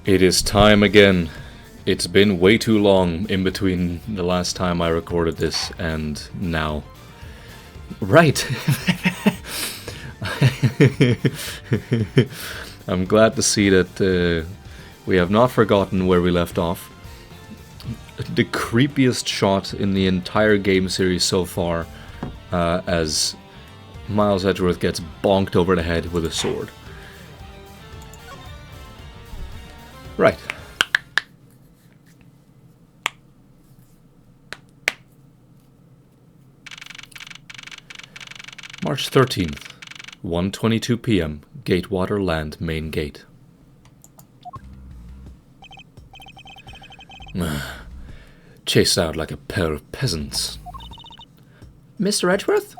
It is time again. It's been way too long in between the last time I recorded this and now. Right. I'm glad to see that we have not forgotten where we left off. The creepiest shot in the entire game series so far, as Miles Edgeworth gets bonked over the head with a sword. Right. March 13th, 1:22 p.m., Gatewater Land Main Gate. Chased out like a pair of peasants. Mr. Edgeworth?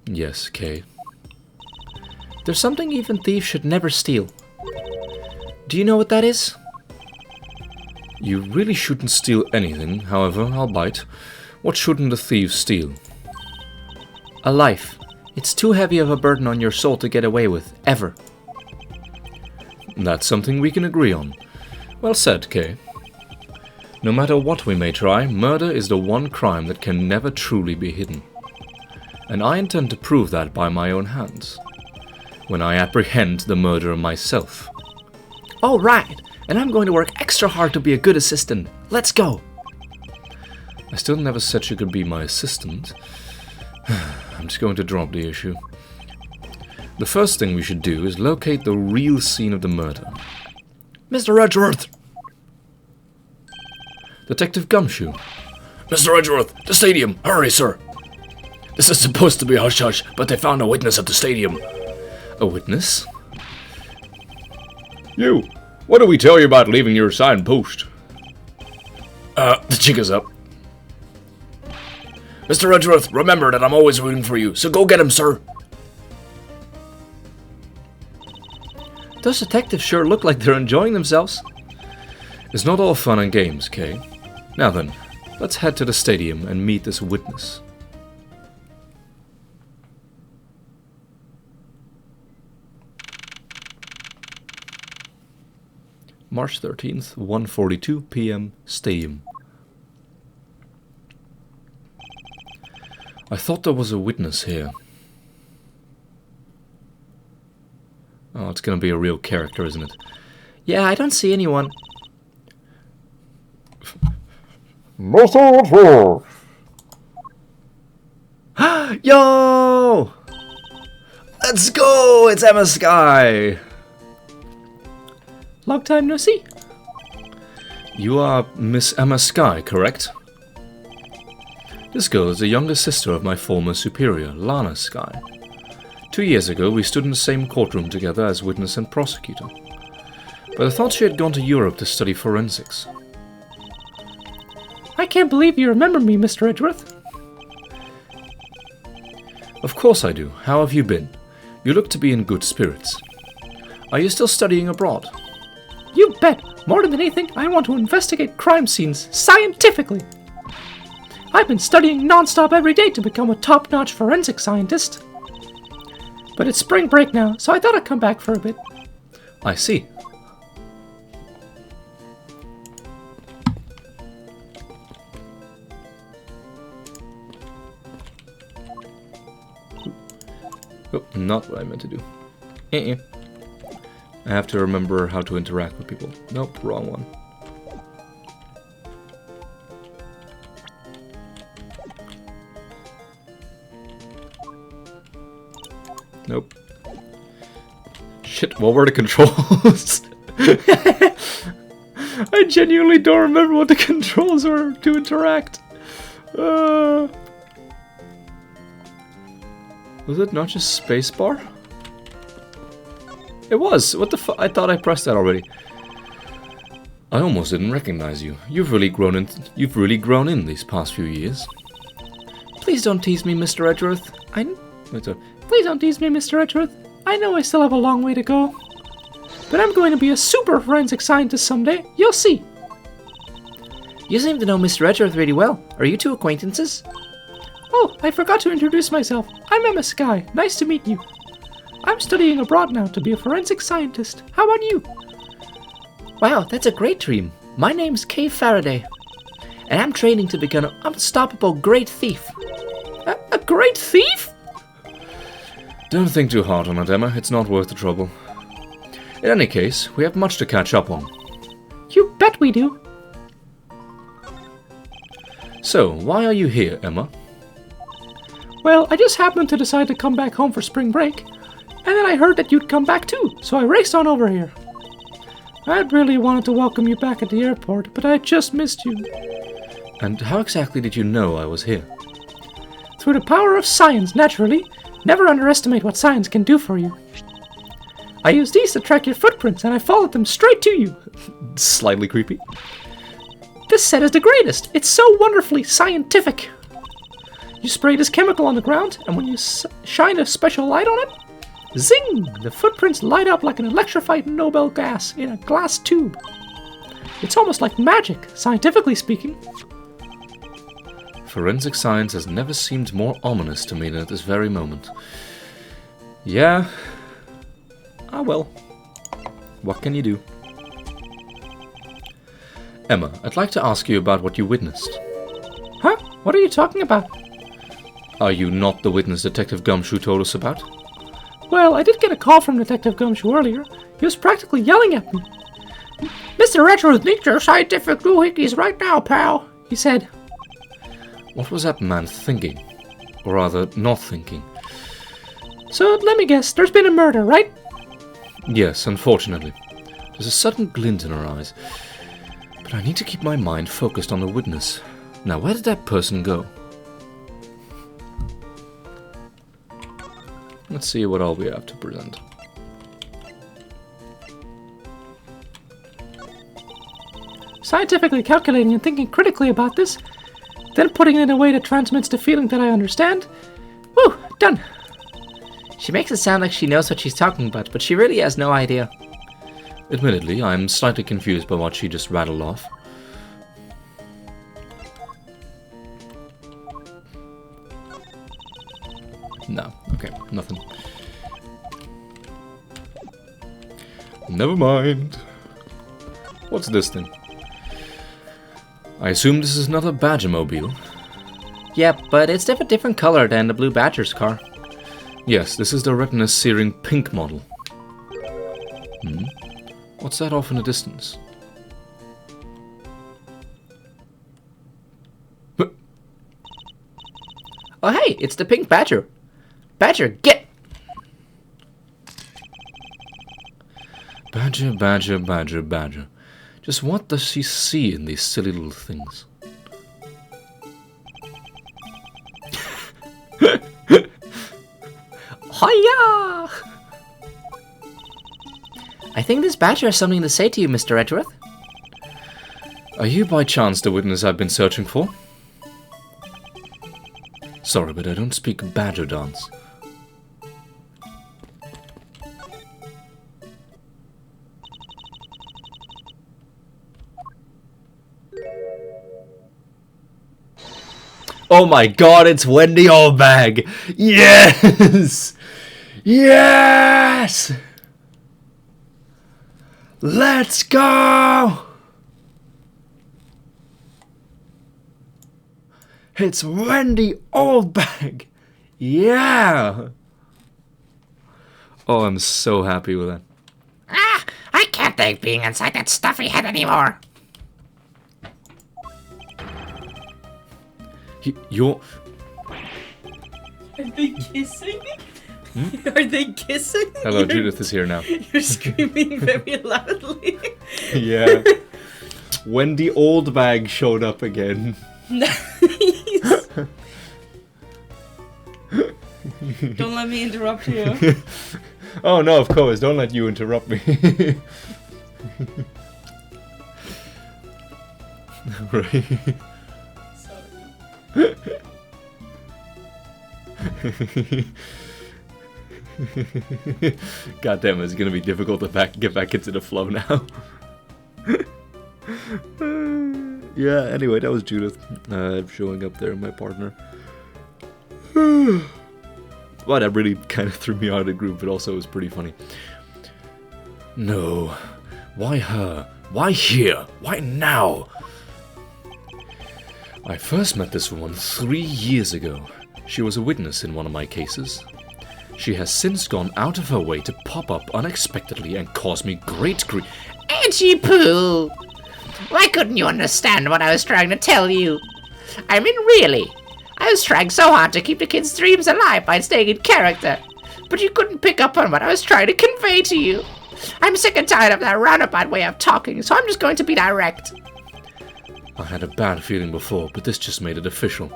Yes, Kay. There's something even thieves should never steal. Do you know what that is? You really shouldn't steal anything, however, I'll bite. What shouldn't a thief steal? A life. It's too heavy of a burden on your soul to get away with, ever. That's something we can agree on. Well said, Kay. No matter what we may try, murder is the one crime that can never truly be hidden. And I intend to prove that by my own hands, when I apprehend the murderer myself. All right, and I'm going to work extra hard to be a good assistant. Let's go. I still never said she could be my assistant. I'm just going to drop the issue. The first thing we should do is locate the real scene of the murder. Mr. Edgeworth! Detective Gumshoe. Mr. Edgeworth, the stadium! Hurry, sir! This is supposed to be hush-hush, but they found a witness at the stadium. A witness? You! What do we tell you about leaving your signpost? The jig is up. Mr. Edgeworth, remember that I'm always rooting for you, so go get him, sir! Those detectives sure look like they're enjoying themselves. It's not all fun and games, Kay. Now then, let's head to the stadium and meet this witness. March 13th, 1:42 p.m., Stadium. I thought there was a witness here. Oh, it's gonna be a real character, isn't it? Yeah, I don't see anyone. Yo! Let's go! It's Emma Skye! Long time no see. You are Miss Emma Skye, correct? This girl is the younger sister of my former superior, Lana Skye. 2 years ago, we stood in the same courtroom together as witness and prosecutor. But I thought she had gone to Europe to study forensics. I can't believe you remember me, Mr. Edgeworth. Of course I do. How have you been? You look to be in good spirits. Are you still studying abroad? You bet! More than anything, I want to investigate crime scenes scientifically. I've been studying non-stop every day to become a top-notch forensic scientist. But it's spring break now, so I thought I'd come back for a bit. I see. Oh, not what I meant to do. I have to remember how to interact with people. Nope, wrong one. Nope. Shit, what were the controls? I genuinely don't remember what the controls were to interact. Was it not just spacebar? It was! What the fu- I thought I pressed that already. I almost didn't recognize you. You've really grown in these past few years. Please don't tease me, Mr. Edgeworth. Please don't tease me, Mr. Edgeworth. I know I still have a long way to go. But I'm going to be a super forensic scientist someday. You'll see. You seem to know Mr. Edgeworth really well. Are you two acquaintances? Oh, I forgot to introduce myself. I'm Emma Skye. Nice to meet you. I'm studying abroad now to be a forensic scientist. How about you? Wow, that's a great dream. My name's Kay Faraday, and I'm training to become an unstoppable great thief. A great thief? Don't think too hard on it, Emma. It's not worth the trouble. In any case, we have much to catch up on. You bet we do. So, why are you here, Emma? Well, I just happened to decide to come back home for spring break, and then I heard that you'd come back too, so I raced on over here. I'd really wanted to welcome you back at the airport, but I just missed you. And how exactly did you know I was here? Through the power of science, naturally. Never underestimate what science can do for you. I used these to track your footprints, and I followed them straight to you. Slightly creepy. This set is the greatest. It's so wonderfully scientific. You spray this chemical on the ground, and when you shine a special light on it, zing! The footprints light up like an electrified Nobel gas in a glass tube. It's almost like magic, scientifically speaking. Forensic science has never seemed more ominous to me than at this very moment. Yeah. Ah well. What can you do? Emma, I'd like to ask you about what you witnessed. Huh? What are you talking about? Are you not the witness Detective Gumshoe told us about? Well, I did get a call from Detective Gumshoe earlier. He was practically yelling at me. Mr. Edgeworth needs your scientific doohickeys right now, pal, he said. What was that man thinking? Or rather, not thinking? So, let me guess, there's been a murder, right? Yes, unfortunately. There's a sudden glint in her eyes. But I need to keep my mind focused on the witness. Now, where did that person go? Let's see what all we have to present. Scientifically calculating and thinking critically about this, then putting it in a way that transmits the feeling that I understand. Woo! Done! She makes it sound like she knows what she's talking about, but she really has no idea. Admittedly, I'm slightly confused by what she just rattled off. No, okay, nothing. Never mind. What's this thing? I assume this is another Badger-mobile. Yep, but it's a different color than the Blue Badger's car. Yes, this is the retina-searing pink model. What's that off in the distance? Oh hey, it's the Pink Badger. Badger, get! Badger, badger, badger, badger. Just what does she see in these silly little things? Hiya! I think this badger has something to say to you, Mr. Edgeworth. Are you by chance the witness I've been searching for? Sorry, but I don't speak badger dance. Oh my god, it's Wendy Oldbag! Yes! Yes! Let's go! It's Wendy Oldbag! Yeah! Oh, I'm so happy with that. Ah, I can't take being inside that stuffy head anymore. You're... Are they kissing? Are they kissing? Hello, Judith is here now. You're screaming very loudly. Yeah. Wendy Oldbag showed up again. Nice. Don't let me interrupt you. Oh no, of course, don't let you interrupt me. Right. God damn it, it's gonna be difficult to get back into the flow now. Yeah, anyway, that was Judith showing up there, my partner. Well, that really kind of threw me out of the group, but also it was pretty funny. No, Why her? Why here? Why now? I first met this woman 3 years ago. She was a witness in one of my cases. She has since gone out of her way to pop up unexpectedly and cause me great grief. Edgy Poo! Why couldn't you understand what I was trying to tell you? I mean, really. I was trying so hard to keep the kids' dreams alive by staying in character. But you couldn't pick up on what I was trying to convey to you. I'm sick and tired of that roundabout way of talking, so I'm just going to be direct. I had a bad feeling before, but this just made it official.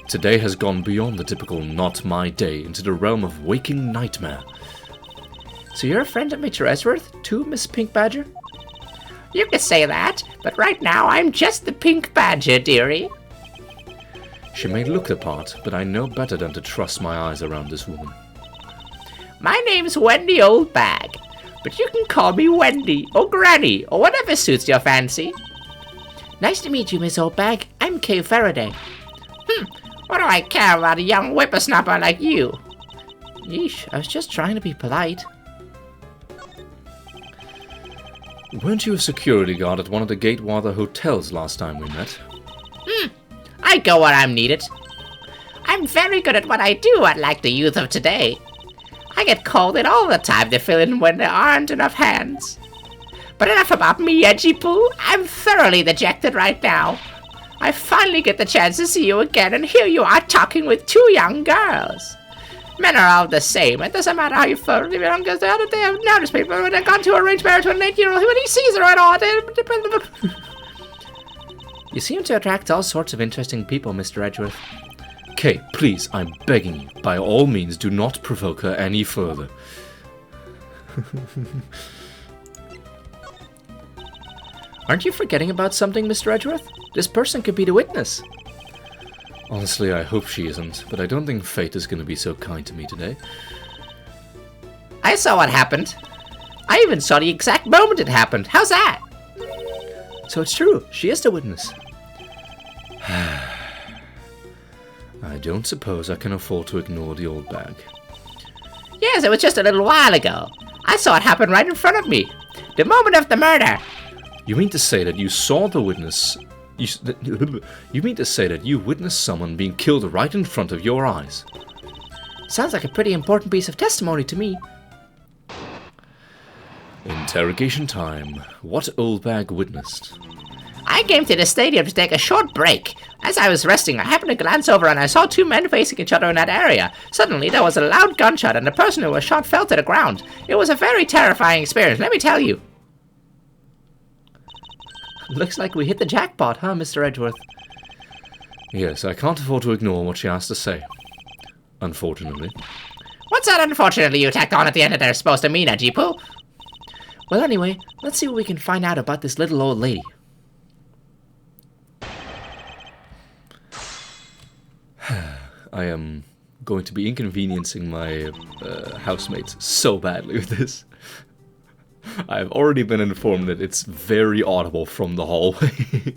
Today has gone beyond the typical not my day into the realm of waking nightmare. So you're a friend of Mr. Edgeworth, too, Miss Pink Badger? You could say that, but right now I'm just the Pink Badger, dearie. She may look the part, but I know better than to trust my eyes around this woman. My name's Wendy Oldbag, but you can call me Wendy, or Granny, or whatever suits your fancy. Nice to meet you, Miss Oldbag. I'm Kay Faraday. What do I care about a young whippersnapper like you? Yeesh, I was just trying to be polite. Weren't you a security guard at one of the Gatewater hotels last time we met? I go where I'm needed. I'm very good at what I do, unlike the youth of today. I get called in all the time to fill in when there aren't enough hands. But enough about me, Edgy Poo. I'm thoroughly dejected right now. I finally get the chance to see you again, and here you are talking with 2 young girls. Men are all the same. It doesn't matter how you flirt with them, because the other day I've noticed people when they've gone to arrange marriage with an 8-year-old when he sees her at all. You seem to attract all sorts of interesting people, Mr. Edgeworth. Kay, please, I'm begging you, by all means do not provoke her any further. Aren't you forgetting about something, Mr. Edgeworth? This person could be the witness. Honestly, I hope she isn't, but I don't think fate is going to be so kind to me today. I saw what happened. I even saw the exact moment it happened. How's that? So it's true. She is the witness. I don't suppose I can afford to ignore the old bag. Yes, it was just a little while ago. I saw it happen right in front of me. The moment of the murder. You mean to say that you saw the witness... You mean to say that you witnessed someone being killed right in front of your eyes? Sounds like a pretty important piece of testimony to me. Interrogation time. What old bag witnessed? I came to the stadium to take a short break. As I was resting, I happened to glance over and I saw 2 men facing each other in that area. Suddenly, there was a loud gunshot and the person who was shot fell to the ground. It was a very terrifying experience, let me tell you. Looks like we hit the jackpot, huh, Mr. Edgeworth? Yes, I can't afford to ignore what she has to say. Unfortunately. What's that unfortunately you tacked on at the end that they're supposed to mean, Edgy Poo? Well, anyway, let's see what we can find out about this little old lady. I am going to be inconveniencing my housemates so badly with this. I have already been informed that it's very audible from the hallway.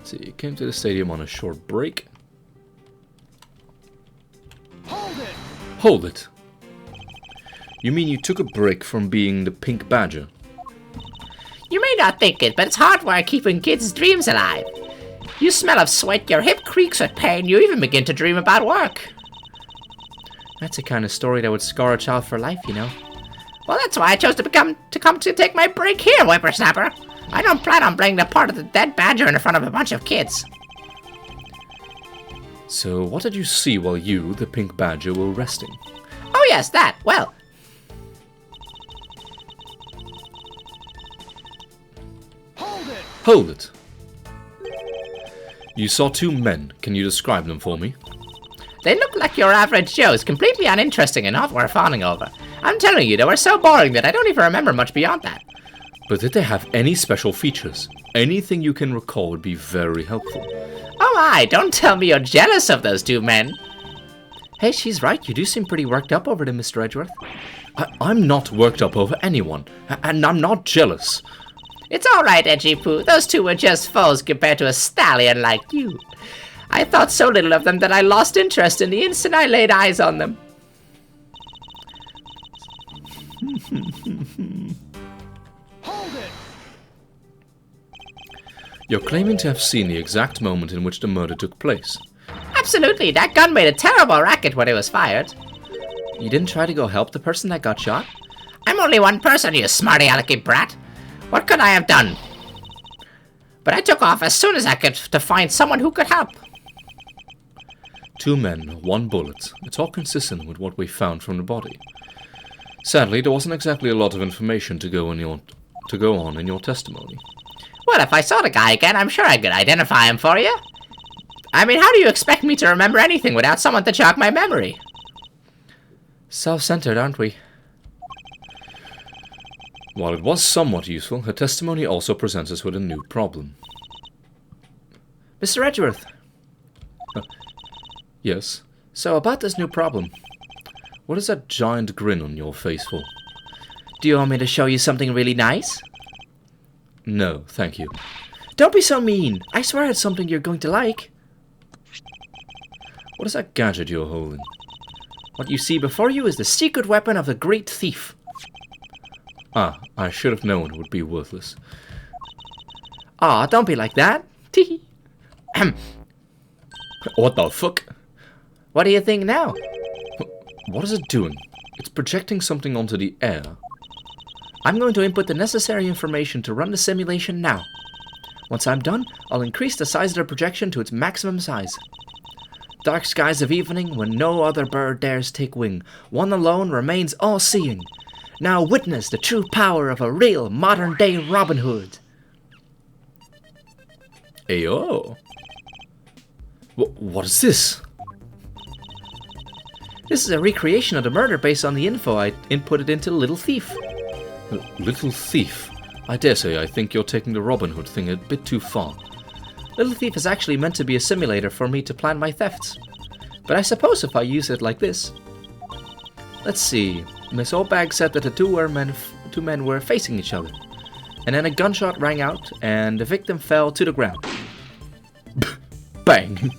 So you came to the stadium on a short break. Hold it! Hold it! You mean you took a break from being the Pink Badger? You may not think it, but it's hard work keeping kids' dreams alive. You smell of sweat, your hip creaks with pain, you even begin to dream about work. That's the kind of story that would scar a child for life, you know. Well, that's why I chose to come to take my break here, whippersnapper. I don't plan on playing the part of the dead badger in front of a bunch of kids. So what did you see while you, the Pink Badger, were resting? Oh yes, that. Well, Hold it! Hold it! You saw 2 men. Can you describe them for me? they look like your average Joes, completely uninteresting and not worth fawning over. I'm telling you, they were so boring that I don't even remember much beyond that. But did they have any special features? Anything you can recall would be very helpful. Oh my, don't tell me you're jealous of those 2 men. Hey, she's right. You do seem pretty worked up over them, Mr. Edgeworth. I'm not worked up over anyone, and I'm not jealous. It's alright, Edgy Poo. Those 2 were just foes compared to a stallion like you. I thought so little of them that I lost interest in the instant I laid eyes on them. Hold it! You're claiming to have seen the exact moment in which the murder took place. Absolutely, that gun made a terrible racket when it was fired. You didn't try to go help the person that got shot? I'm only one person, you smarty alecky brat. What could I have done? But I took off as soon as I could to find someone who could help. 2 men, 1 bullet. It's all consistent with what we found from the body. Sadly, there wasn't exactly a lot of information to go on in your testimony. Well, if I saw the guy again, I'm sure I could identify him for you. I mean, how do you expect me to remember anything without someone to jog my memory? Self-centered, aren't we? While it was somewhat useful, her testimony also presents us with a new problem. Mr. Edgeworth, Yes? so about this new problem. What is that giant grin on your face for? Do you want me to show you something really nice? No, thank you. Don't be so mean. I swear it's something you're going to like. What is that gadget you're holding? What you see before you is the secret weapon of the great thief. Ah, I should have known it would be worthless. Aw, don't be like that. Tee. What the fuck? What do you think now? What is it doing? It's projecting something onto the air. I'm going to input the necessary information to run the simulation now. Once I'm done, I'll increase the size of the projection to its maximum size. Dark skies of evening, when no other bird dares take wing, one alone remains all-seeing. Now witness the true power of a real modern-day Robin Hood. Ayo. What is this? This is a recreation of the murder based on the info I inputted into Little Thief. Little thief. I dare say I think you're taking the Robin Hood thing a bit too far. Little Thief is actually meant to be a simulator for me to plan my thefts. But I suppose if I use it like this... Let's see. Miss Oldbag said that the two men were facing each other. And then a gunshot rang out, and the victim fell to the ground. Bang!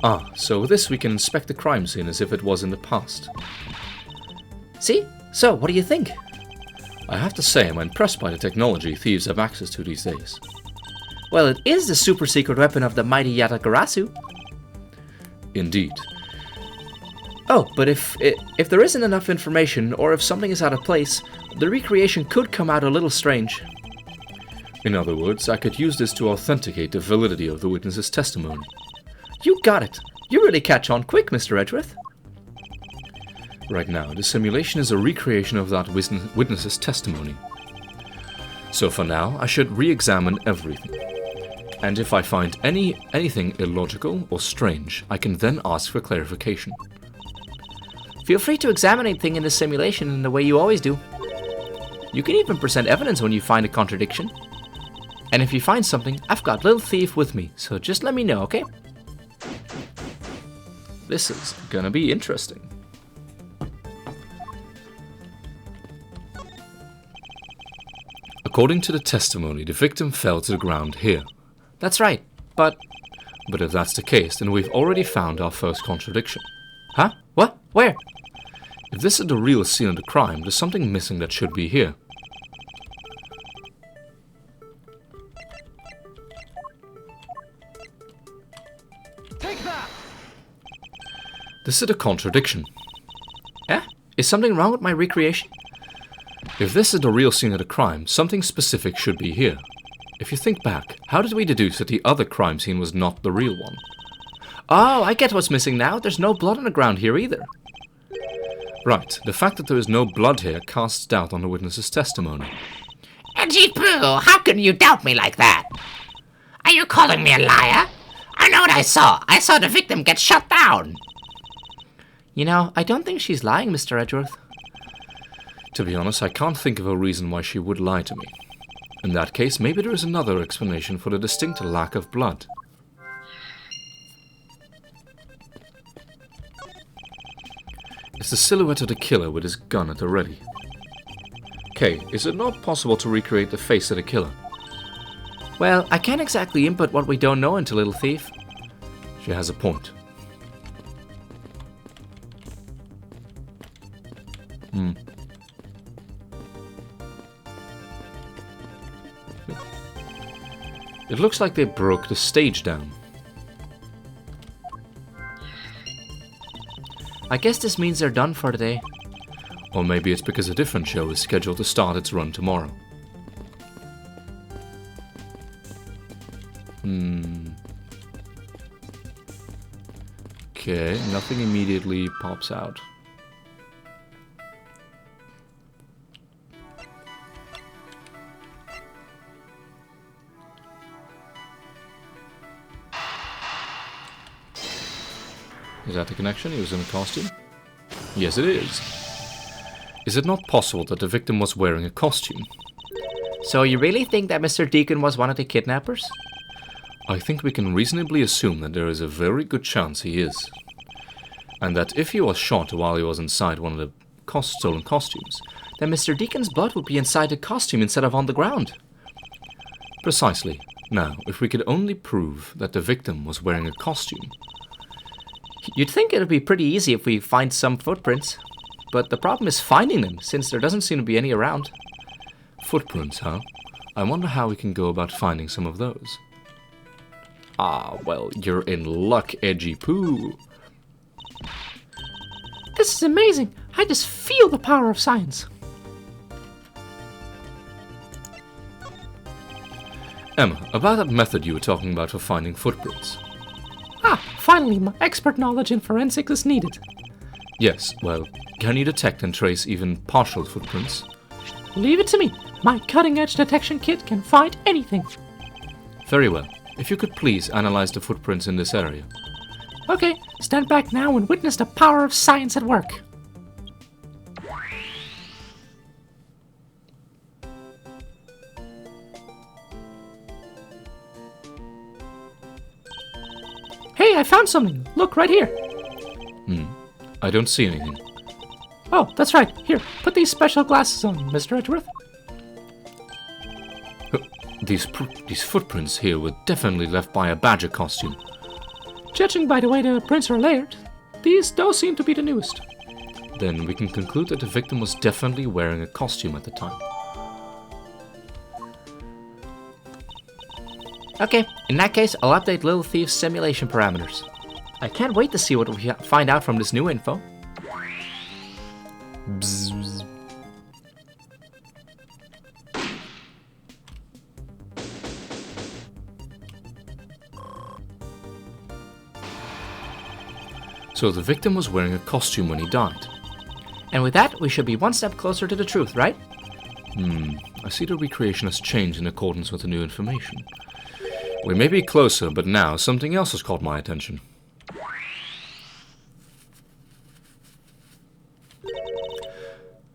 Ah, so with this we can inspect the crime scene as if it was in the past. See? So, what do you think? I have to say I'm impressed by the technology thieves have access to these days. Well, it is the super secret weapon of the mighty Yatagarasu. Indeed. Oh, but if there isn't enough information, or if something is out of place, the recreation could come out a little strange. In other words, I could use this to authenticate the validity of the witness's testimony. You got it. You really catch on quick, Mr. Edgeworth. Right now, the simulation is a recreation of that witness's testimony. So for now, I should re-examine everything. And if I find anything illogical or strange, I can then ask for clarification. Feel free to examine anything in the simulation in the way you always do. You can even present evidence when you find a contradiction. And if you find something, I've got Little Thief with me, so just let me know, okay? This is gonna be interesting. According to the testimony, the victim fell to the ground here. That's right, but if that's the case, then we've already found our first contradiction. Huh? What? Where? If this is the real scene of the crime, there's something missing that should be here. Take that! This is a contradiction. Eh? Is something wrong with my recreation? If this is the real scene of the crime, something specific should be here. If you think back, how did we deduce that the other crime scene was not the real one? Oh, I get what's missing now. There's no blood on the ground here either. Right, the fact that there is no blood here casts doubt on the witness's testimony. Edgy Pooh, how can you doubt me like that? Are you calling me a liar? I know what I saw. I saw the victim get shot down. You know, I don't think she's lying, Mr. Edgeworth. To be honest, I can't think of a reason why she would lie to me. In that case, maybe there is another explanation for the distinct lack of blood. It's the silhouette of the killer with his gun at the ready. Kay, is it not possible to recreate the face of the killer? Well, I can't exactly input what we don't know into Little Thief. She has a point. It looks like they broke the stage down. I guess this means they're done for today. Or maybe it's because a different show is scheduled to start its run tomorrow. Okay, nothing immediately pops out. Is that the connection? He was in a costume? Yes, it is. Is it not possible that the victim was wearing a costume? So you really think that Mr. Deacon was one of the kidnappers? I think we can reasonably assume that there is a very good chance he is. And that if he was shot while he was inside one of the stolen costumes, Then Mr. Deacon's blood would be inside the costume instead of on the ground. precisely. Now, if we could only prove that the victim was wearing a costume. You'd think it would be pretty easy if we find some footprints. But the problem is finding them, since there doesn't seem to be any around. Footprints, huh? I wonder how we can go about finding some of those. Ah, well, you're in luck, Edgy Poo. This is amazing. I just feel the power of science. Emma, about that method you were talking about for finding footprints. Ah, finally, my expert knowledge in forensics is needed. Yes, well, can you detect and trace even partial footprints? Leave it to me. My cutting-edge detection kit can find anything. Very well. If you could please analyze the footprints in this area. Okay, stand back now and witness the power of science at work. Hey, I found something. Look, right here. I don't see anything. Oh, that's right. Here, put these special glasses on, Mr. Edgeworth. These footprints here were definitely left by a badger costume. Judging by the way the prints are layered, those seem to be the newest. Then we can conclude that the victim was definitely wearing a costume at the time. Okay, in that case, I'll update Little Thief's simulation parameters. I can't wait to see what we find out from this new info. Bzzz. So the victim was wearing a costume when he died. And with that, we should be one step closer to the truth, right? I see the recreation has changed in accordance with the new information. We may be closer, but now something else has caught my attention.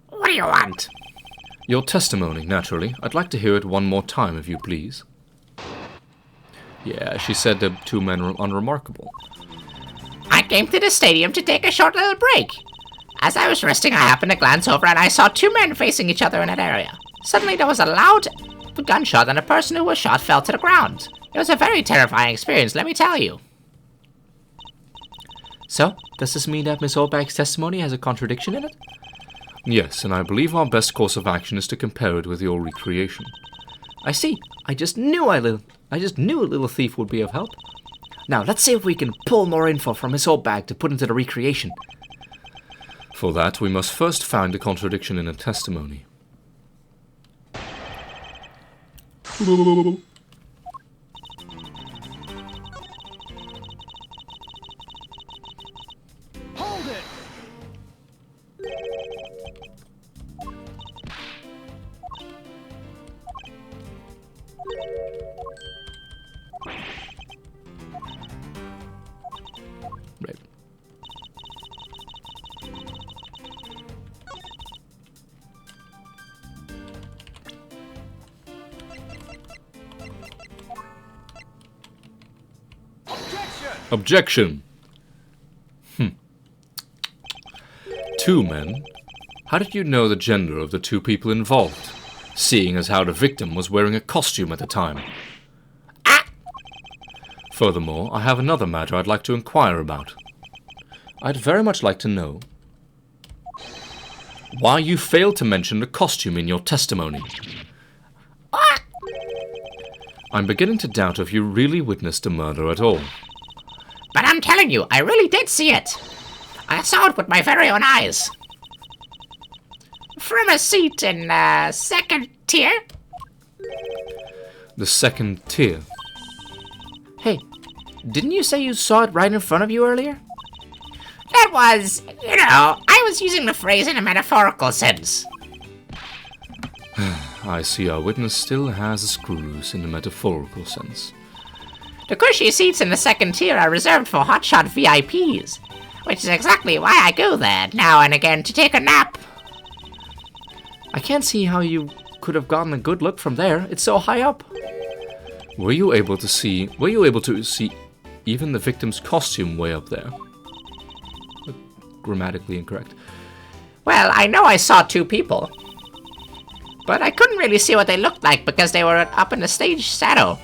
What do you want? Your testimony, naturally. I'd like to hear it one more time, if you please. Yeah, she said the two men were unremarkable. I came to the stadium to take a short little break. As I was resting, I happened to glance over and I saw two men facing each other in that area. Suddenly there was a loud gunshot and the person who was shot fell to the ground. It was a very terrifying experience, let me tell you. So, does this mean that Miss Oldbag's testimony has a contradiction in it? Yes, and I believe our best course of action is to compare it with your recreation. I see. I just knew a Little Thief would be of help. Now, let's see if we can pull more info from Miss Oldbag to put into the recreation. For that, we must first find the contradiction in a testimony. Hold it! Right. Objection! Two men? How did you know the gender of the two people involved, seeing as how the victim was wearing a costume at the time? Furthermore, I have another matter I'd like to inquire about. I'd very much like to know why you failed to mention the costume in your testimony. I'm beginning to doubt if you really witnessed the murder at all. But I'm telling you, I really did see it. I saw it with my very own eyes. From a seat in second tier. The second tier. Hey, didn't you say you saw it right in front of you earlier? That was, I was using the phrase in a metaphorical sense. I see our witness still has the screws in the metaphorical sense. The cushy seats in the second tier are reserved for hotshot VIPs, which is exactly why I go there now and again to take a nap. I can't see how you could have gotten a good look from there. It's so high up. Were you able to see even the victim's costume way up there? Grammatically incorrect. Well, I know I saw two people, but I couldn't really see what they looked like because they were up in the stage shadow.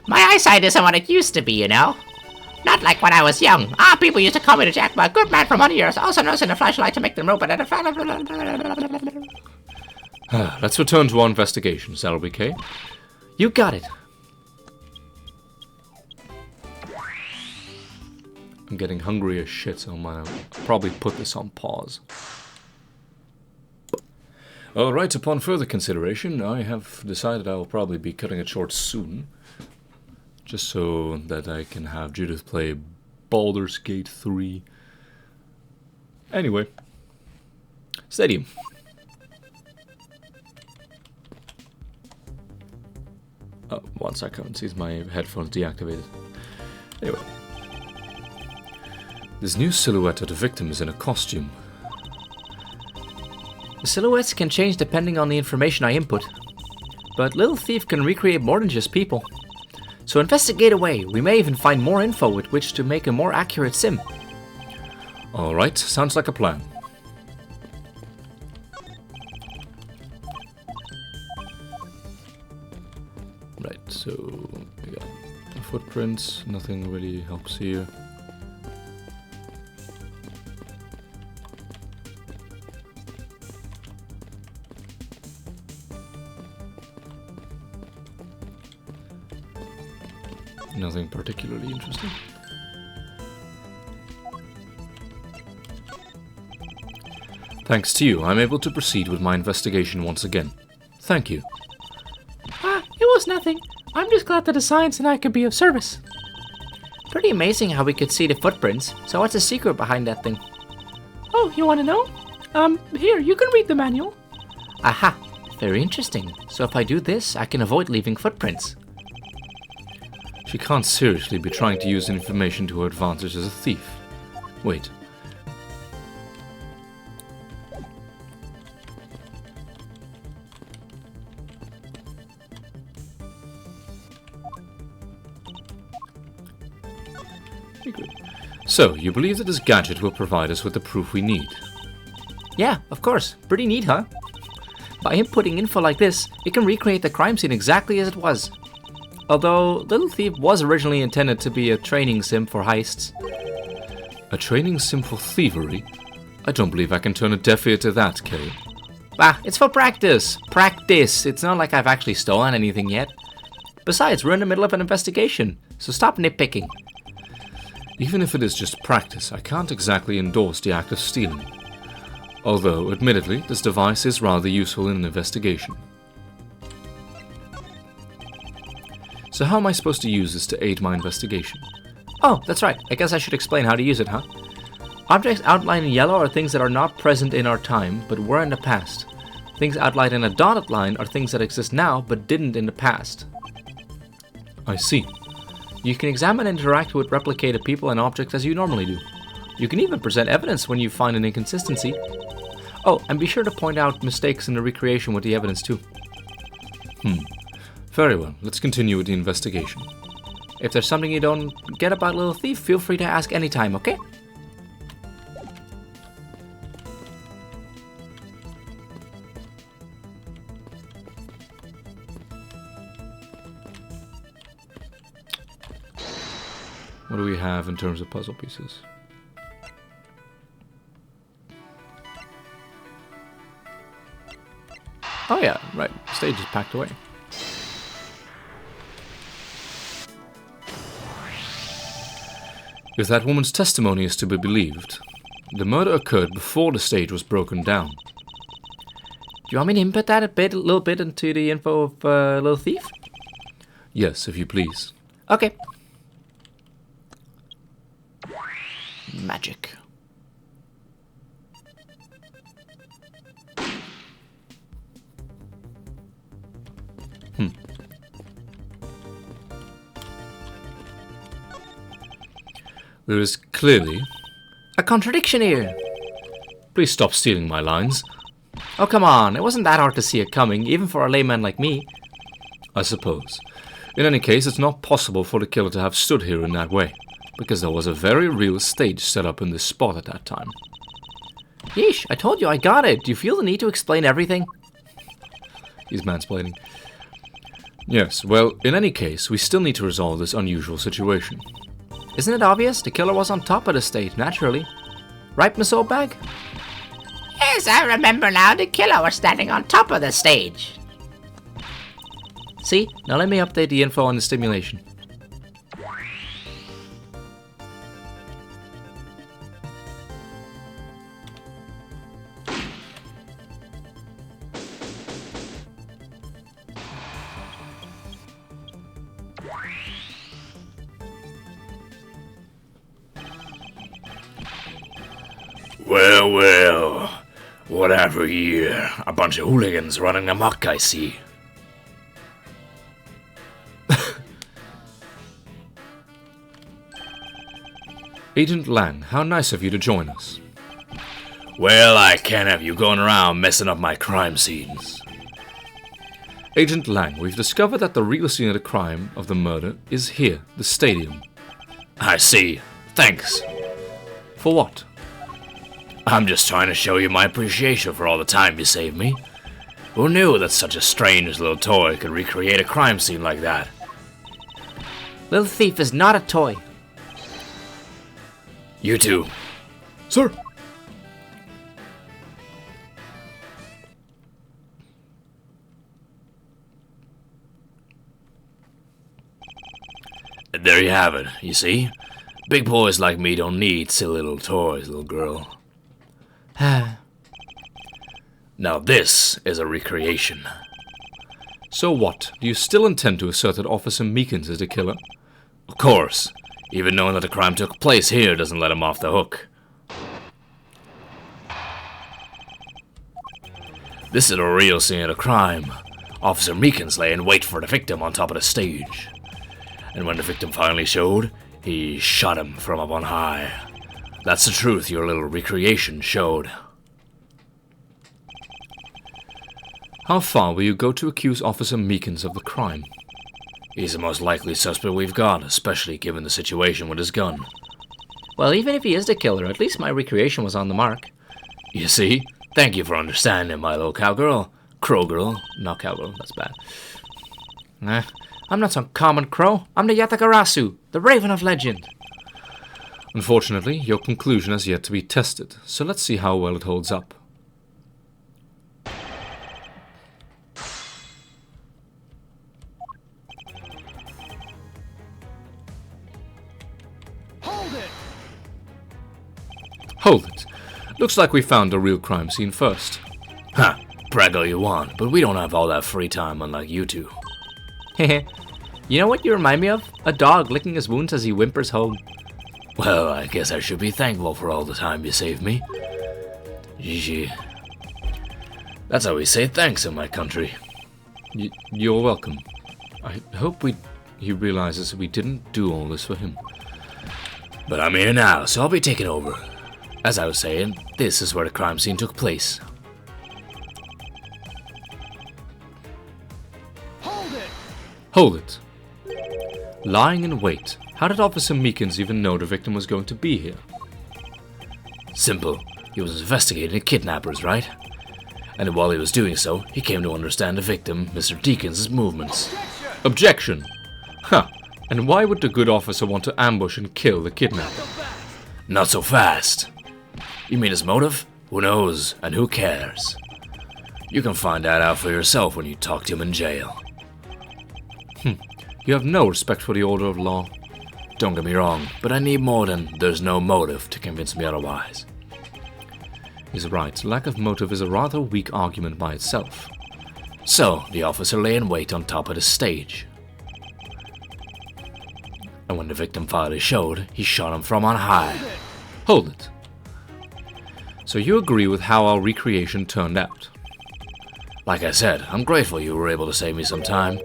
My eyesight isn't what it used to be, Not like when I was young. People used to call me the Jackpot, good man for money years, also knows in a flashlight to make them robot. Let's return to our investigations, LBK. You got it. I'm getting hungry as shit, so I'll probably put this on pause. Alright, upon further consideration, I have decided I will probably be cutting it short soon. Just so that I can have Judith play Baldur's Gate 3. Anyway. Stadium. Oh, 1 second, since my headphones deactivated. Anyway. This new silhouette of the victim is in a costume. The silhouettes can change depending on the information I input. But Little Thief can recreate more than just people. So investigate away. We may even find more info with which to make a more accurate sim. Alright, sounds like a plan. Right, so we got the footprints, nothing really helps here. Nothing particularly interesting. Thanks to you, I'm able to proceed with my investigation once again. Thank you. It was nothing. I'm just glad that the science and I could be of service. Pretty amazing how we could see the footprints. So what's the secret behind that thing? Oh, you want to know? Here, you can read the manual. Aha, very interesting. So if I do this, I can avoid leaving footprints. She can't seriously be trying to use information to her advantage as a thief. Wait. So, you believe that this gadget will provide us with the proof we need? Yeah, of course. Pretty neat, huh? By inputting info like this, it can recreate the crime scene exactly as it was. Although, Little Thief was originally intended to be a training sim for heists. A training sim for thievery? I don't believe I can turn a deaf ear to that, Kay. It's for practice. Practice. It's not like I've actually stolen anything yet. Besides, we're in the middle of an investigation, so stop nitpicking. Even if it is just practice, I can't exactly endorse the act of stealing. Although, admittedly, this device is rather useful in an investigation. So how am I supposed to use this to aid my investigation? Oh, that's right. I guess I should explain how to use it, huh? Objects outlined in yellow are things that are not present in our time, but were in the past. Things outlined in a dotted line are things that exist now, but didn't in the past. I see. You can examine and interact with replicated people and objects as you normally do. You can even present evidence when you find an inconsistency. Oh, and be sure to point out mistakes in the recreation with the evidence too. Very well, let's continue with the investigation. If there's something you don't get about Little Thief, feel free to ask anytime, okay? What do we have in terms of puzzle pieces? Oh yeah, right. Stage is packed away. If that woman's testimony is to be believed, the murder occurred before the stage was broken down. Do you want me to input that a little bit into the info of Little Thief? Yes, if you please. Okay. Magic. There is clearly... A contradiction here. Please stop stealing my lines. Oh, come on. It wasn't that hard to see it coming, even for a layman like me. I suppose. In any case, it's not possible for the killer to have stood here in that way, because there was a very real stage set up in this spot at that time. Yeesh, I told you I got it. Do you feel the need to explain everything? He's mansplaining. Yes, well, in any case, we still need to resolve this unusual situation. Isn't it obvious? The killer was on top of the stage, naturally. Right, Miss Oldbag? Yes, I remember now. The killer was standing on top of the stage. See? Now let me update the info on the stimulation. Well, well. What have we here? A bunch of hooligans running amok, I see. Agent Lang, how nice of you to join us. Well, I can't have you going around messing up my crime scenes. Agent Lang, we've discovered that the real scene of the crime, of the murder, is here, the stadium. I see. Thanks. For what? I'm just trying to show you my appreciation for all the time you saved me. Who knew that such a strange little toy could recreate a crime scene like that? Little Thief is not a toy. You too. Sir. And there you have it, you see? Big boys like me don't need silly little toys, little girl. Now this is a recreation. So what? Do you still intend to assert that Officer Meekins is the killer? Of course. Even knowing that the crime took place here doesn't let him off the hook. This is a real scene of the crime. Officer Meekins lay in wait for the victim on top of the stage. And when the victim finally showed, he shot him from up on high. That's the truth your little recreation showed. How far will you go to accuse Officer Meekins of the crime? He's the most likely suspect we've got, especially given the situation with his gun. Well, even if he is the killer, at least my recreation was on the mark. You see? Thank you for understanding, my little cowgirl. Crow girl. Not cowgirl, that's bad. Nah, I'm not some common crow. I'm the Yatagarasu, the Raven of Legend. Unfortunately, your conclusion has yet to be tested, so let's see how well it holds up. Hold it. Looks like we found the real crime scene first. Ha! Brag all you want, but we don't have all that free time unlike you two. Hehe. You know what you remind me of? A dog licking his wounds as he whimpers home. Well, I guess I should be thankful for all the time you saved me. Gigi. That's how we say thanks in my country. You're welcome. I hope he realizes we didn't do all this for him. But I'm here now, so I'll be taking over. As I was saying, this is where the crime scene took place. Hold it. Lying in wait. How did Officer Meekins even know the victim was going to be here? Simple. He was investigating the kidnappers, right? And while he was doing so, he came to understand the victim, Mr. Deakins' movements. Objection! Huh. And why would the good officer want to ambush and kill the kidnapper? Not so fast. You mean his motive? Who knows, and who cares? You can find that out for yourself when you talk to him in jail. You have no respect for the order of law. Don't get me wrong, but I need more than there's no motive to convince me otherwise. He's right. Lack of motive is a rather weak argument by itself. So, the officer lay in wait on top of the stage. And when the victim finally showed, he shot him from on high. Hold it. So you agree with how our recreation turned out? Like I said, I'm grateful you were able to save me some time.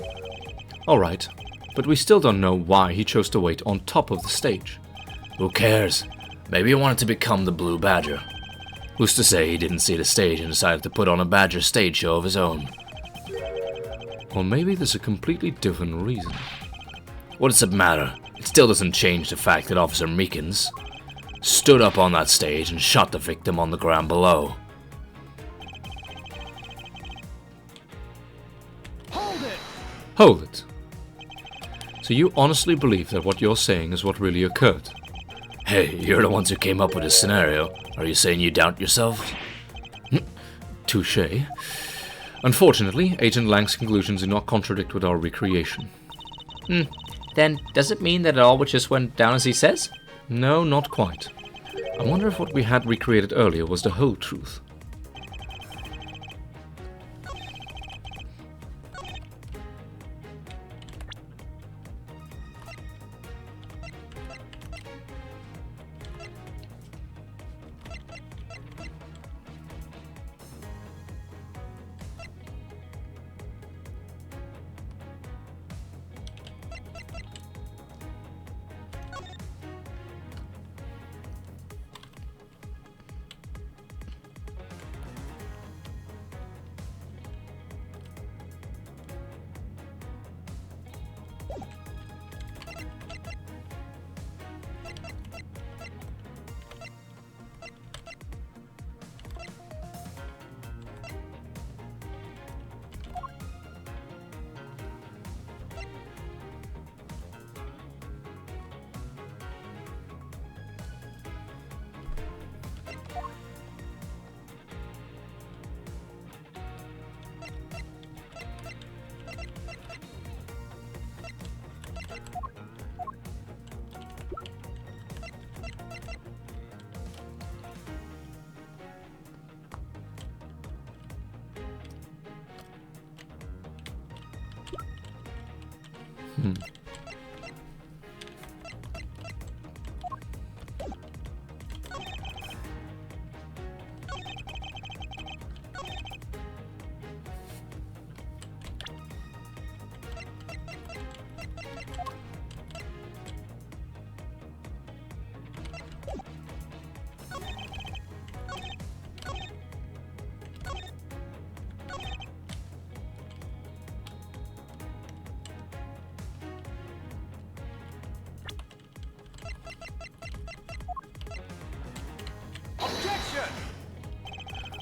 Alright, but we still don't know why he chose to wait on top of the stage. Who cares? Maybe he wanted to become the Blue Badger. Who's to say he didn't see the stage and decided to put on a Badger stage show of his own? Or maybe there's a completely different reason. What does it matter? It still doesn't change the fact that Officer Meekins stood up on that stage and shot the victim on the ground below. Hold it! Hold it. So you honestly believe that what you're saying is what really occurred? Hey, you're the ones who came up with this scenario. Are you saying you doubt yourself? Touché. Unfortunately, Agent Lang's conclusions do not contradict with our recreation. Then, does it mean that it all just went down as he says? No, not quite. I wonder if what we had recreated earlier was the whole truth.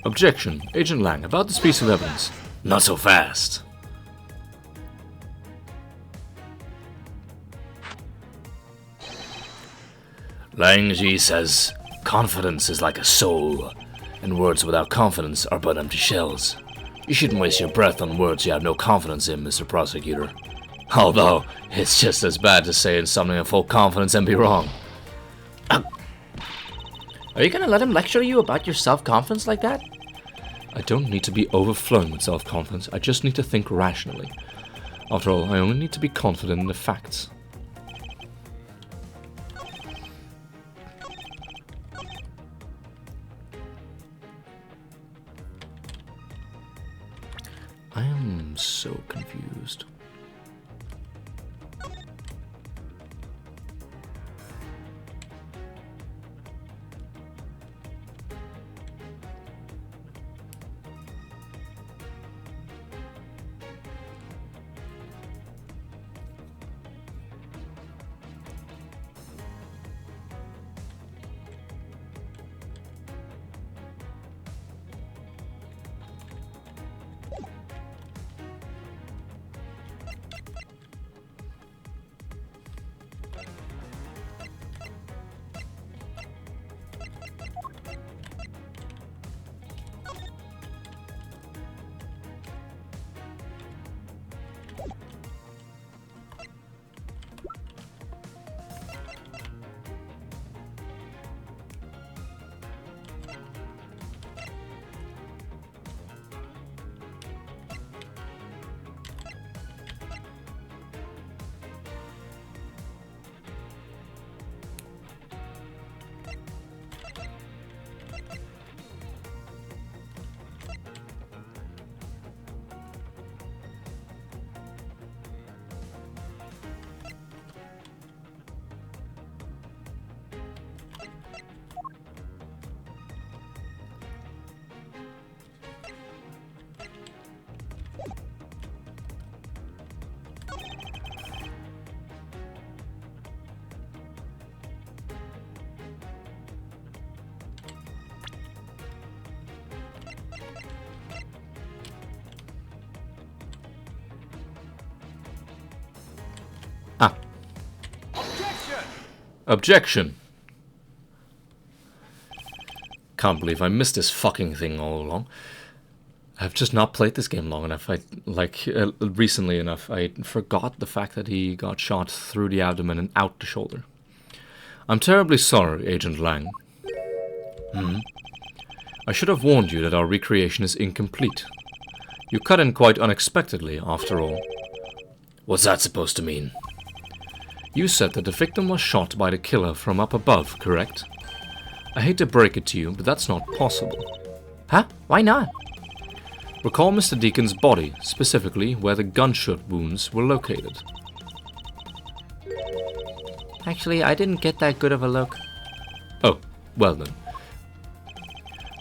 Objection. Agent Lang, about this piece of evidence. Not so fast. Lang Ji says, confidence is like a soul, and words without confidence are but empty shells. You shouldn't waste your breath on words you have no confidence in, Mr. Prosecutor. Although, it's just as bad to say in something of full confidence and be wrong. Are you gonna let him lecture you about your self-confidence like that? I don't need to be overflowing with self-confidence, I just need to think rationally. After all, I only need to be confident in the facts. I am so confused. Objection! Can't believe I missed this fucking thing all along. I've just not played this game long enough. Recently enough, I forgot the fact that he got shot through the abdomen and out the shoulder. I'm terribly sorry, Agent Lang. I should have warned you that our recreation is incomplete. You cut in quite unexpectedly, after all. What's that supposed to mean? You said that the victim was shot by the killer from up above, correct? I hate to break it to you, but that's not possible. Huh? Why not? Recall Mr. Deacon's body, specifically where the gunshot wounds were located. Actually, I didn't get that good of a look. Oh, well then.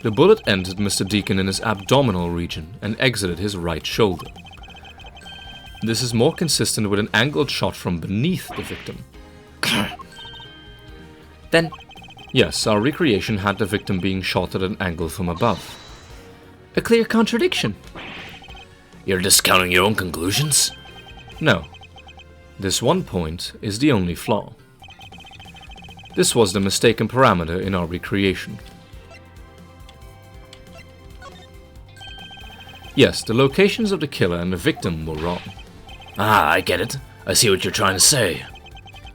The bullet entered Mr. Deacon in his abdominal region and exited his right shoulder. This is more consistent with an angled shot from beneath the victim. Then, yes, our recreation had the victim being shot at an angle from above. a clear contradiction. You're discounting your own conclusions? No. This one point is the only flaw. This was the mistaken parameter in our recreation. Yes, the locations of the killer and the victim were wrong. Ah, I get it. I see what you're trying to say.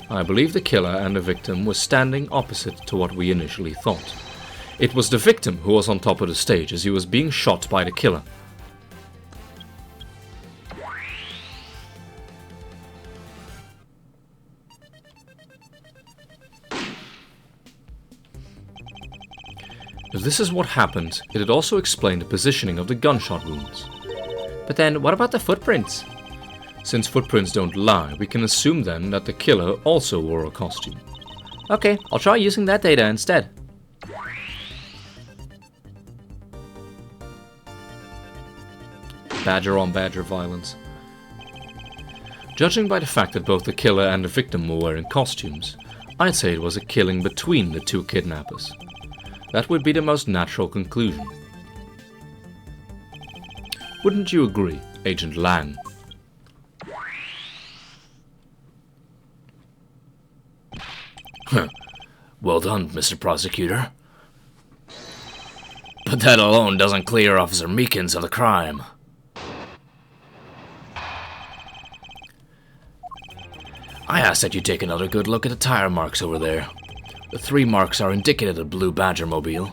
I believe the killer and the victim were standing opposite to what we initially thought. It was the victim who was on top of the stage as he was being shot by the killer. If this is what happened, it'd also explain the positioning of the gunshot wounds. But then, what about the footprints? Since footprints don't lie, we can assume then that the killer also wore a costume. Okay, I'll try using that data instead. Badger on badger violence. Judging by the fact that both the killer and the victim were wearing costumes, I'd say it was a killing between the two kidnappers. That would be the most natural conclusion. Wouldn't you agree, Agent Lang? Well done, Mr. Prosecutor. But that alone doesn't clear Officer Meekins of the crime. I ask that you take another good look at the tire marks over there. The 3 marks are indicative of the Blue Badger mobile.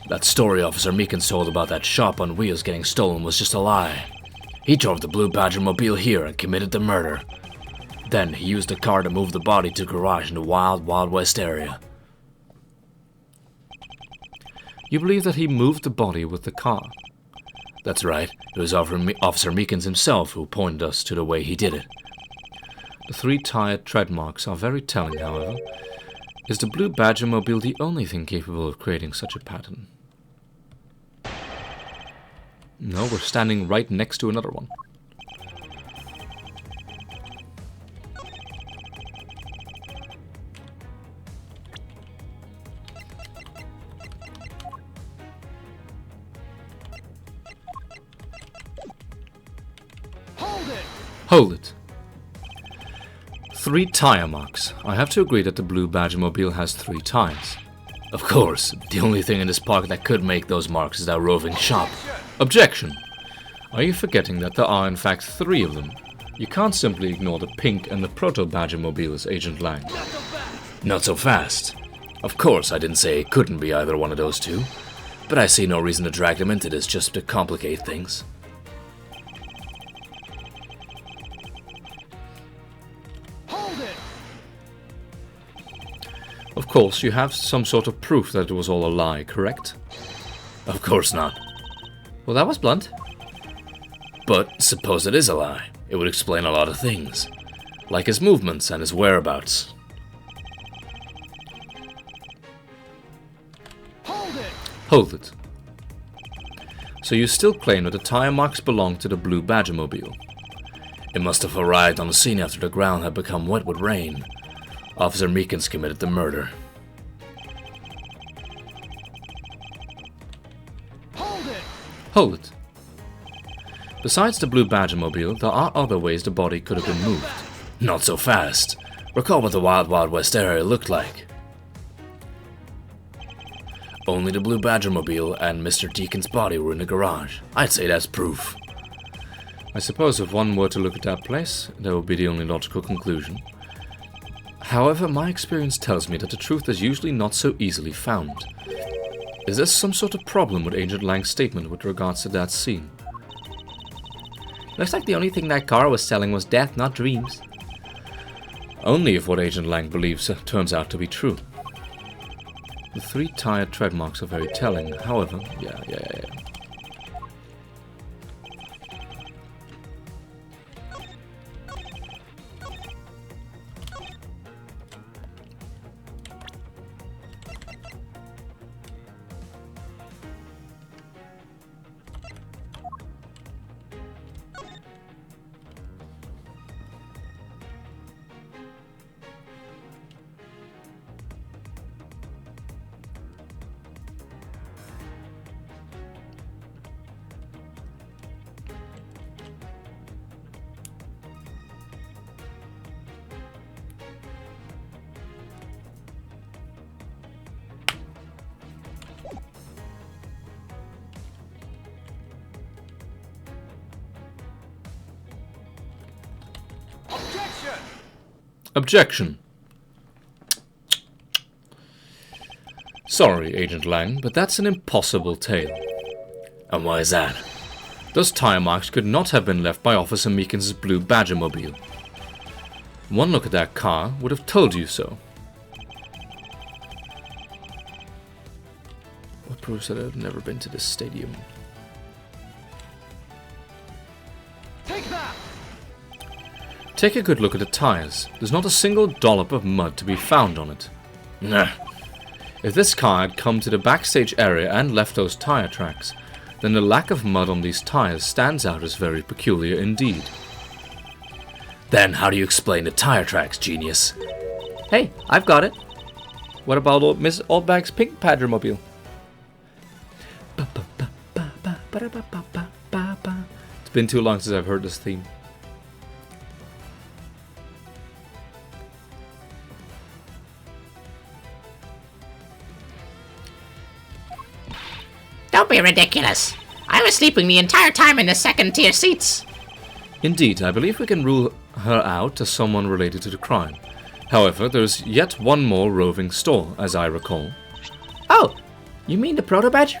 That story Officer Meekins told about that shop on wheels getting stolen was just a lie. He drove the Blue Badger mobile here and committed the murder. Then he used the car to move the body to a garage in the Wild Wild West area. You believe that he moved the body with the car? That's right. It was Officer Meekins himself who pointed us to the way he did it. The 3 tire tread marks are very telling, however. Is the Blue Badger mobile the only thing capable of creating such a pattern? No, we're standing right next to another one. Hold it! 3 tire marks. I have to agree that the Blue Badger mobile has 3 tires. Of course, the only thing in this park that could make those marks is that roving shop. Objection! Are you forgetting that there are in fact 3 of them? You can't simply ignore the pink and the Proto-Badger mobiles, Agent Lang. Not so fast. Of course, I didn't say it couldn't be either one of those 2, but I see no reason to drag them into this just to complicate things. Of course, you have some sort of proof that it was all a lie, correct? Of course not. Well, that was blunt. But suppose it is a lie. It would explain a lot of things, like his movements and his whereabouts. Hold it. So you still claim that the tire marks belong to the Blue Badger mobile? It must have arrived on the scene after the ground had become wet with rain. Officer Meekins committed the murder. Hold it. Besides the Blue Badger mobile, there are other ways the body could have been moved. Not so fast. Recall what the Wild Wild West area looked like. Only the Blue Badgermobile and Mr. Deacon's body were in the garage. I'd say that's proof. I suppose if one were to look at that place, that would be the only logical conclusion. However, my experience tells me that the truth is usually not so easily found. Is there some sort of problem with Agent Lang's statement with regards to that scene? Looks like the only thing that car was selling was death, not dreams. Only if what Agent Lang believes turns out to be true. The 3 tire tread marks are very telling, however, yeah. Objection! Sorry, Agent Lang, but that's an impossible tale. And why is that? Those tire marks could not have been left by Officer Meekins' Blue Badgermobile. One look at that car would have told you so. What proves that I've never been to this stadium? Take that! Take a good look at the tires. There's not a single dollop of mud to be found on it. Nah. If this car had come to the backstage area and left those tire tracks, then the lack of mud on these tires stands out as very peculiar indeed. Then how do you explain the tire tracks, genius? Hey, I've got it. What about Miss Oldbag's pink Badgermobile? It's been too long since I've heard this theme. Don't be ridiculous. I was sleeping the entire time in the second-tier seats. Indeed, I believe we can rule her out as someone related to the crime. However, there's yet one more roving store, as I recall. Oh, you mean the Proto-Badger?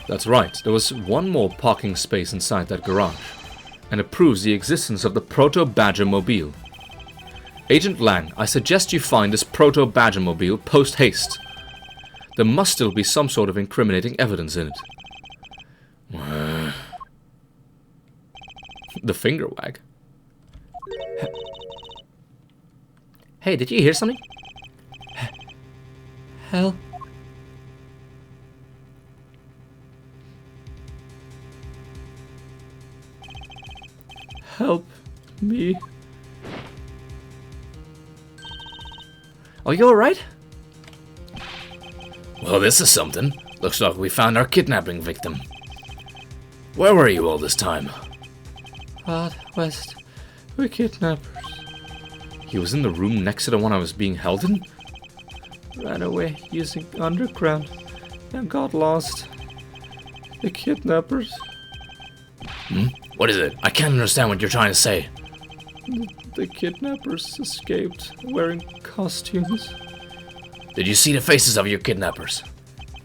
That's right, there was one more parking space inside that garage, and it proves the existence of the Proto-Badgermobile. Agent Lang, I suggest you find this Proto-Badgermobile post-haste. There must still be some sort of incriminating evidence in it. The finger wag. Hey, did you hear something? Hell. Help me. Are you alright? Well, this is something. Looks like we found our kidnapping victim. Where were you all this time? Wild West. We're kidnappers. He was in the room next to the one I was being held in? Ran away using underground and got lost. The kidnappers. What is it? I can't understand what you're trying to say. The kidnappers escaped wearing costumes. Did you see the faces of your kidnappers?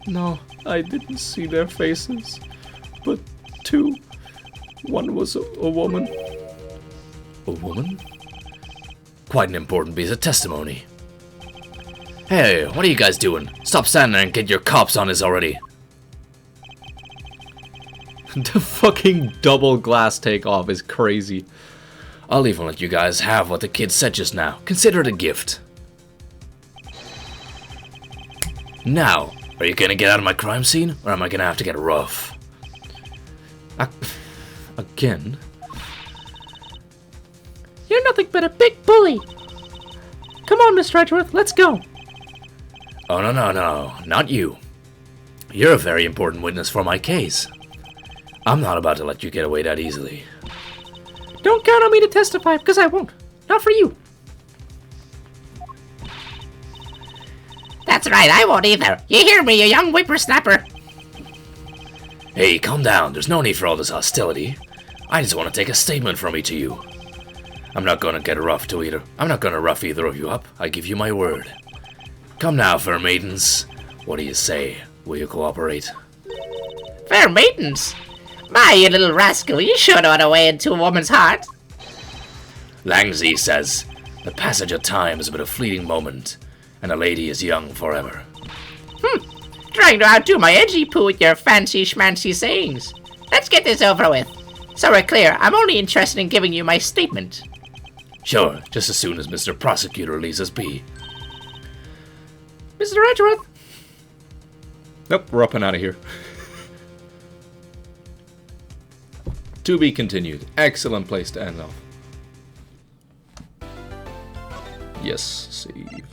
No, I didn't see their faces. But 2. One was a woman. A woman? Quite an important piece of testimony. Hey, what are you guys doing? Stop standing there and get your cops on this already. The fucking double glass takeoff is crazy. I'll even let you guys have what the kid said just now. Consider it a gift. Now, are you gonna get out of my crime scene, or am I gonna have to get rough? Again? You're nothing but a big bully. Come on, Mr. Edgeworth, let's go. Oh, no, not you. You're a very important witness for my case. I'm not about to let you get away that easily. Don't count on me to testify, because I won't. Not for you. right, I won't either. You hear me, you young whippersnapper? Hey, calm down. There's no need for all this hostility. I just want to take a statement from each of you. I'm not gonna get rough to either. I'm not gonna rough either of you up. I give you my word. Come now, fair maidens. What do you say? Will you cooperate? Fair maidens? My, you little rascal, you sure know a way into a woman's heart. Langzy says, the passage of time is but a fleeting moment, and a lady is young forever. Trying to outdo my edgy poo with your fancy schmancy sayings. Let's get this over with. So we're clear, I'm only interested in giving you my statement. Sure, just as soon as Mr. Prosecutor leaves us be. Mr. Edgeworth! Nope, we're up and out of here. To be continued. Excellent place to end off. Yes, save.